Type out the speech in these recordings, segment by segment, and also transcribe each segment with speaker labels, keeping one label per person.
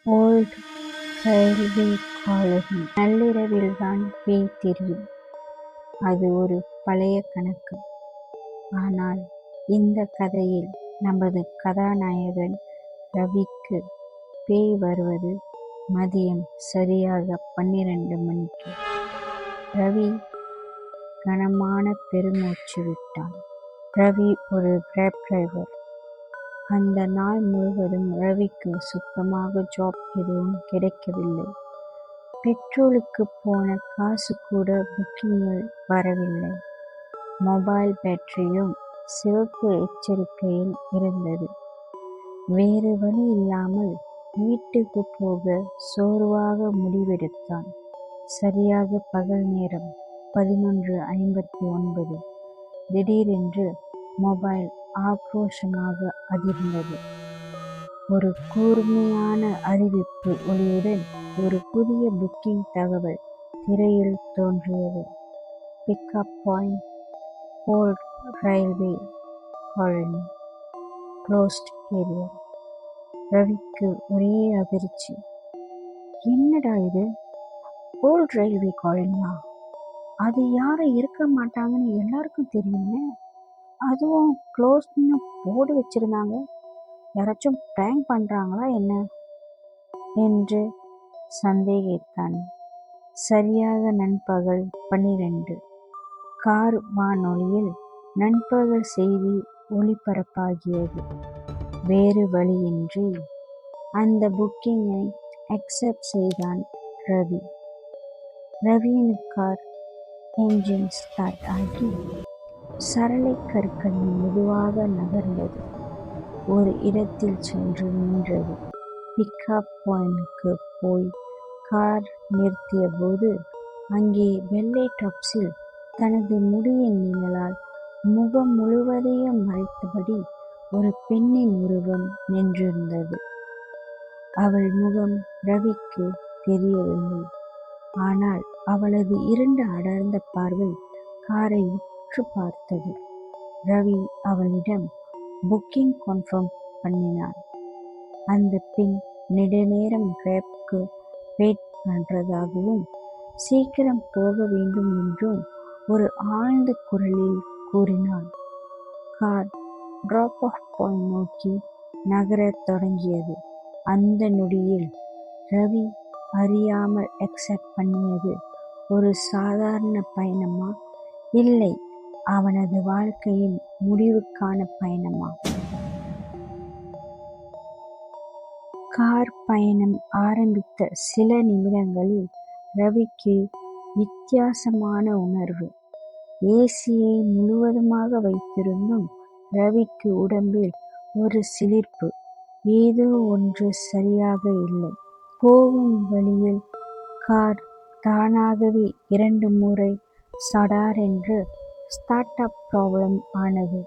Speaker 1: Volt railway colony. நள்ளிரவில்தான் பேய் தெரியும். அது ஒரு பழைய கணக்கு. ஆனால் இந்த கதையில் நமது கதாநாயகன் ரவிக்கு பேய் வருவது மதியம் சரியாக 12 மணிக்கு. ரவி கனமான பெருமூச்சு விட்டான். ரவி ஒரு கிராப் டிரைவர். அந்த நாள் முழுவதும் ரவிக்கு சுத்தமாக ஜாப் எதுவும் கிடைக்கவில்லை. பெட்ரோலுக்கு போன காசு கூட புக்கிங்கில் வரவில்லை. மொபைல் பேட்டரியும் சிவப்பு எச்சரிக்கையில் இருந்தது. வேறு வழி இல்லாமல் வீட்டுக்கு போக சோர்வாக முடிவெடுத்தான். சரியாக பகல் நேரம் 11:59. திடீரென்று மொபைல் ஆக்ரோஷமாக அதிர்ந்தது. ஒரு கூர்மையான அறிவிப்பு ஒலியுடன் ஒரு புதிய புக்கிங் தகவல் திரையில் தோன்றியது. Pickup point old railway colony, closed area. ரவிக்கு ஒரே அதிர்ச்சி. என்னடா இது, ஓல்ட் ரயில்வே காலனியா? அது யாரும் இருக்க மாட்டாங்கன்னு எல்லாருக்கும் தெரியுமே. அதுவும் க்ளோஸ்ட்னு போர்டு வச்சிருந்தாங்க. யாராச்சும் பிராங்க் பண்றாங்களா என்ன என்று சந்தேகித்தான். சரியாக நண்பகல் 12. கார் வானொலியில் நண்பகல் செய்தி ஒளிபரப்பாகியது. வேறு வழியின்றி அந்த புக்கிங்கை அக்செப்ட் செய்தான் ரவி. ரவியின் கார் என்ஜின் ஸ்டார்ட் ஆகி சரளை கற்களில் மெதுவாக நகர்ந்தது. ஒரு இடத்தில் சென்று நின்றது. பிக்கப் பாயிண்ட்க்கு போய் கார் நிறுத்திய போது அங்கே வெள்ளை டாப்ஸில் தனது முடியின் நிழலால் முகம் முழுவதையும் மறைத்தபடி ஒரு பெண்ணின் உருவம் நின்றிருந்தது. அவள் முகம் ரவிக்கு தெரியவில்லை. ஆனால் அவளது இருண்ட அடர்ந்த பார்வை காரை உற்று பார்த்தது. ரவி அவளிடம் புக்கிங் கன்ஃபார்ம் பண்ணினான். அந்த பெண் நெடுநேரம் கிராப்க்கு வெயிட் பண்றதாகவும் சீக்கிரம் போக வேண்டும் என்றும் ஒரு ஆழ்ந்த குரலில் கூறினாள். கார் டிராப் ஆஃப் பாயிண்ட் நோக்கி நகரத் தொடங்கியது. அந்த நொடியில் ரவி அறியாமல் அக்செப்ட் பண்ணியது ஒரு சாதாரண பயணமா, இல்லை அவனது வாழ்க்கையின் முடிவுக்கான பயணமா? கார் பயணம் ஆரம்பித்த சில நிமிடங்களில் ரவிக்கு வித்தியாசமான உணர்வு. ஏசியை முழுவதுமாக வைத்திருந்தும் ரவிக்கு உடம்பில் ஒரு சிலிர்ப்பு. ஏதோ ஒன்று சரியாக இல்லை. போகும் வழியில் கார் தானாகவே 2 முறை சடார் என்று ஸ்டார்ட் அப் ப்ராப்ளம் ஆனது.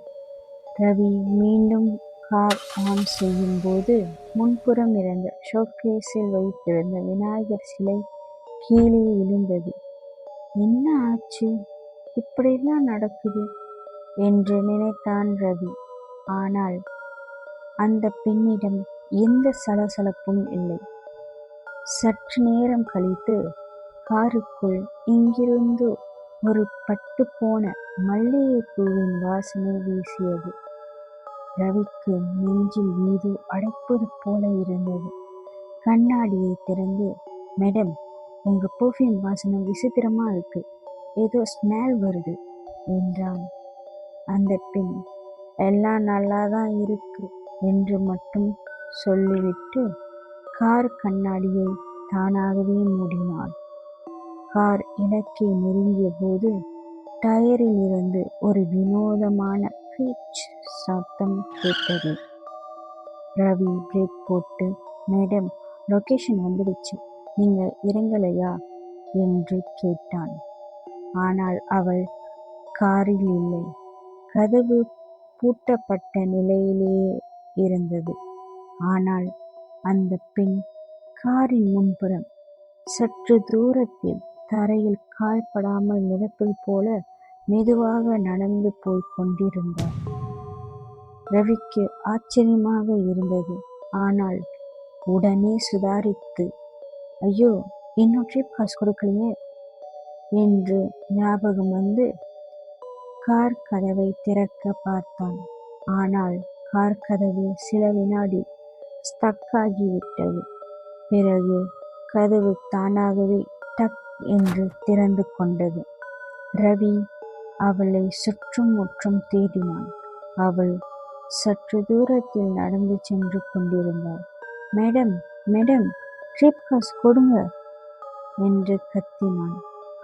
Speaker 1: ரவி மீண்டும் கார் ஆன் செய்யும் போது முன்புறம் இருந்த ஷோகேஸில் வைத்திருந்த விநாயகர் சிலை கீழே விழுந்தது. என்ன ஆச்சு, இப்படிலாம் நடக்குது என்று நினைத்தான் ரவி. ஆனால் அந்த பெண்ணிடம் எந்த சலசலப்பும் இல்லை. சற்று நேரம் கழித்து காருக்குள் எங்கிருந்தோ ஒரு பட்டுப்போன மல்லிகைப்பூவின் வாசனை வீசியது. ரவிக்கு நெஞ்சில் ஏதோ அடைப்பது போல இருந்தது. கண்ணாடியை திறந்து, மேடம், உங்க பெர்ஃப்யூம் வாசனை விசித்திரமா இருக்கு, ஏதோ ஸ்மெல் வருது என்றான். அந்த பெண் எல்லாம் நல்லாதான் இருக்கு என்று மட்டும் சொல்லிவிட்டு கார் கண்ணாடியை தானாகவே மூடினாள். கார் இலக்கை நெருங்கிய போது டயரில் இருந்து ஒரு வினோதமான பீச் சத்தம் கேட்டது. ரவி பிரேக் போட்டு, மேடம், லொகேஷன் வந்துடுச்சு, நீங்க இறங்கலையா என்று கேட்டான். ஆனால் அவள் காரில் இல்லை. கதவு பூட்டப்பட்ட நிலையிலேயே இருந்தது. ஆனால் அந்த பெண் காரின் முன்புறம் சற்று தூரத்தில் தரையில் கால்படாமல் மிதப்பது போல மெதுவாக நடந்து போய் கொண்டிருந்தார். ரவிக்கு ஆச்சரியமாக இருந்தது. ஆனால் உடனே சுதாரித்து, ஐயோ, இன்னும் ட்ரிப் காசு கொடுக்கலையே என்று ஞாபகம் வந்து கார் கதவை திறக்க பார்த்தான். ஆனால் கார் கதவு சில வினாடி ஸ்டக் ஆகிவிட்டது. பிறகு கதவு தானாகவே டக் என்று திறந்து கொண்டது. ரவி அவளை சுற்றும் முற்றும் தேடினான். அவள் சற்று தூரத்தில் நடந்து சென்று கொண்டிருந்தாள். மேடம், மேடம், ட்ரிப் காசு கொடுங்க என்று கத்தினான்.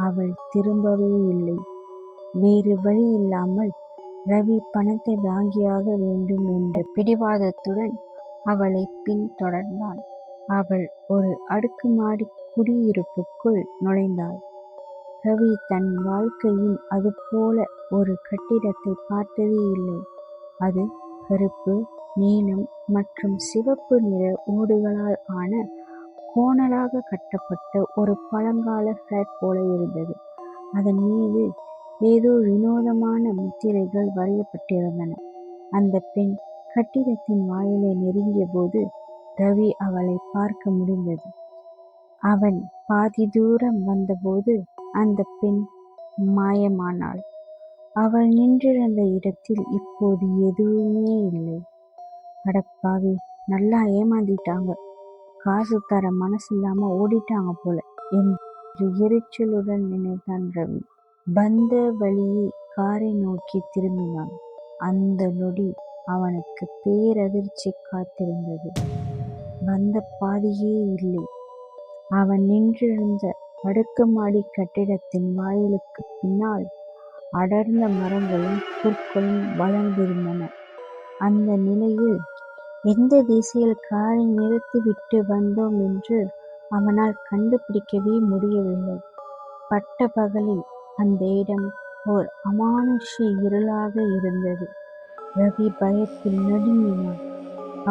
Speaker 1: அவள் திரும்பவே இல்லை. வேறு வழி இல்லாமல் ரவி பணத்தை வாங்கியாக வேண்டும் என்ற பிடிவாதத்துடன் அவளை பின்தொடர்ந்தான். அவள் ஒரு அடுக்குமாடி குடியிருப்புக்குள் நுழைந்தாள். ரவி தன் வாழ்க்கையில் அதுபோல ஒரு கட்டிடத்தை பார்த்ததே இல்லை. அது கருப்பு, நீலம் மற்றும் சிவப்பு நிற ஓடுகளால் ஆன கோணலாக கட்டப்பட்ட ஒரு பழங்கால ஃபிளாட் போல இருந்தது. அதன் மீது ஏதோ வினோதமான முத்திரைகள் வரையப்பட்டிருந்தன. அந்த பெண் கட்டிடத்தின் வாயிலை நெருங்கிய போது ரவி அவளை பார்க்க முடிந்தது. அவன் பாதி தூரம் வந்தபோது அந்த பெண் மாயமானாள். அவள் நின்றிருந்த இடத்தில் இப்போது எதுவுமே இல்லை. அடப்பாவி, நல்லா ஏமாந்திட்டாங்க, காசு தர மனசு இல்லாம ஓடிட்டாங்க போல என்று எரிச்சலுடன் நினைத்தான் ரவி. வந்த வழியே காரை நோக்கி திரும்பினான். அந்த நொடி அவனுக்கு பேரதிர்ச்சி காத்திருந்தது. வந்த பாதையே இல்லை. அவன் நின்றிருந்த அடுக்குமாடி கட்டிடத்தின் வாயிலுக்கு பின்னால் அடர்ந்த மரங்களும் புற்களும் வளர்ந்திருந்தன. அந்த நிலையில் எந்த திசையில் காரை நிறுத்திவிட்டு வந்தோம் என்று அவனால் கண்டுபிடிக்கவே முடியவில்லை. பட்ட பகலில் அந்த இடம் ஓர் அமானுஷ இருளாக இருந்தது. ரவி பயத்தில் நடுங்கினான்.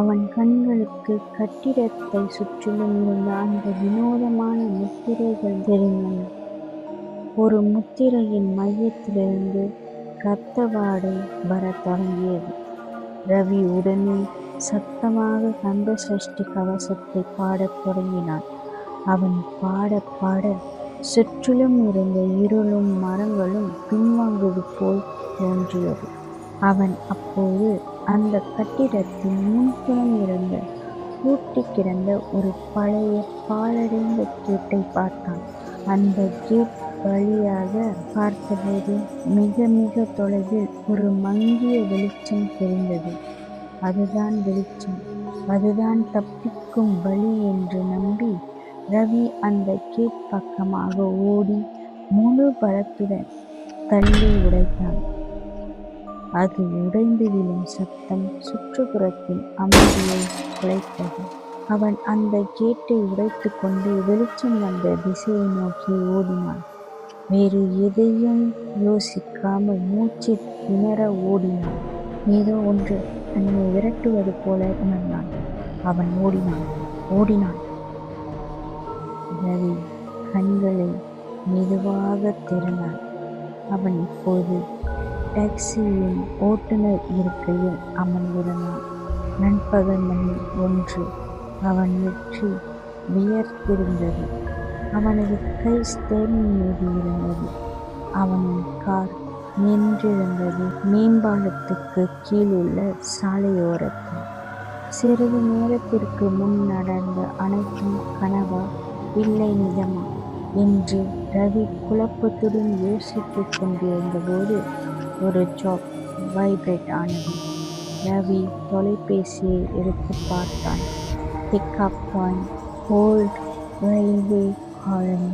Speaker 1: அவன் கண்களுக்கு கட்டிடத்தை சுற்றிலும் இருந்த அந்த வினோதமான முத்திரைகள் தெரிந்தன. ஒரு முத்திரையின் மையத்திலிருந்து இரத்த வாடை வரத் தொடங்கியது. ரவி உடனே சத்தமாக கந்த சஷ்டி கவசத்தை பாடத் தொடங்கினான். அவன் பாட பாட சுற்றிலும் இருந்த இருளும் மரங்களும் பின்வாங்குவது போல் தோன்றியது. அவன் அப்போது அந்த கட்டிடத்தின் முன்புறம் இருந்த பூட்டி கிடந்த ஒரு பழைய பாழடைந்த கேட்டை பார்த்தான். அந்த கேட் வழியாக பார்த்தபோது மிக மிக தொலைவில் ஒரு மங்கிய வெளிச்சம் தெரிந்தது. அதுதான் வெளிச்சம், அதுதான் தப்பிக்கும் வழி என்று நம்பி ரவி அந்த கேட் பக்கமாக ஓடி முழு பலத்துடன் தள்ளி உடைத்தான். அது உடைந்து விழும் சத்தம் சுற்றுப்புறத்தின் அமைதியை குலைத்தது. அவன் அந்த கேட்டை உடைத்து கொண்டு வெளிச்சம் வந்த திசையை நோக்கி ஓடினான். வேறு எதையும் யோசிக்காமல் மூச்சு திணற ஓடினான். ஏதோ ஒன்று தன்னை விரட்டுவது போல உணர்ந்தான். அவன் ஓடினான். ரவி கண்களை மெதுவாக திறந்தான். அவன் இப்போது டாக்ஸியின் ஓட்டுநர் இருக்கையில் அமர்ந்திருந்தான். நண்பகல் மணி 1. அவன் நெற்றி வியர்த்திருந்தது. அவனது கை ஸ்டேரிங் மீது இருந்தது. அவனின் கார் நின்றிருந்தது மேம்பாலத்துக்கு கீழுள்ள சாலையோரத்தில். சிறிது நேரத்திற்கு முன் நடந்த அனைத்தும் கனவா, இல்லை நிஜமா என்று ரவி குழப்பத்துடன் யோசித்துக் கொண்டிருந்த போது ஒரு ஜாப் வைப்ரேட் ஆனது. ரவி தொலைபேசியை எடுத்து பார்த்தான். Pickup point, old railway colony.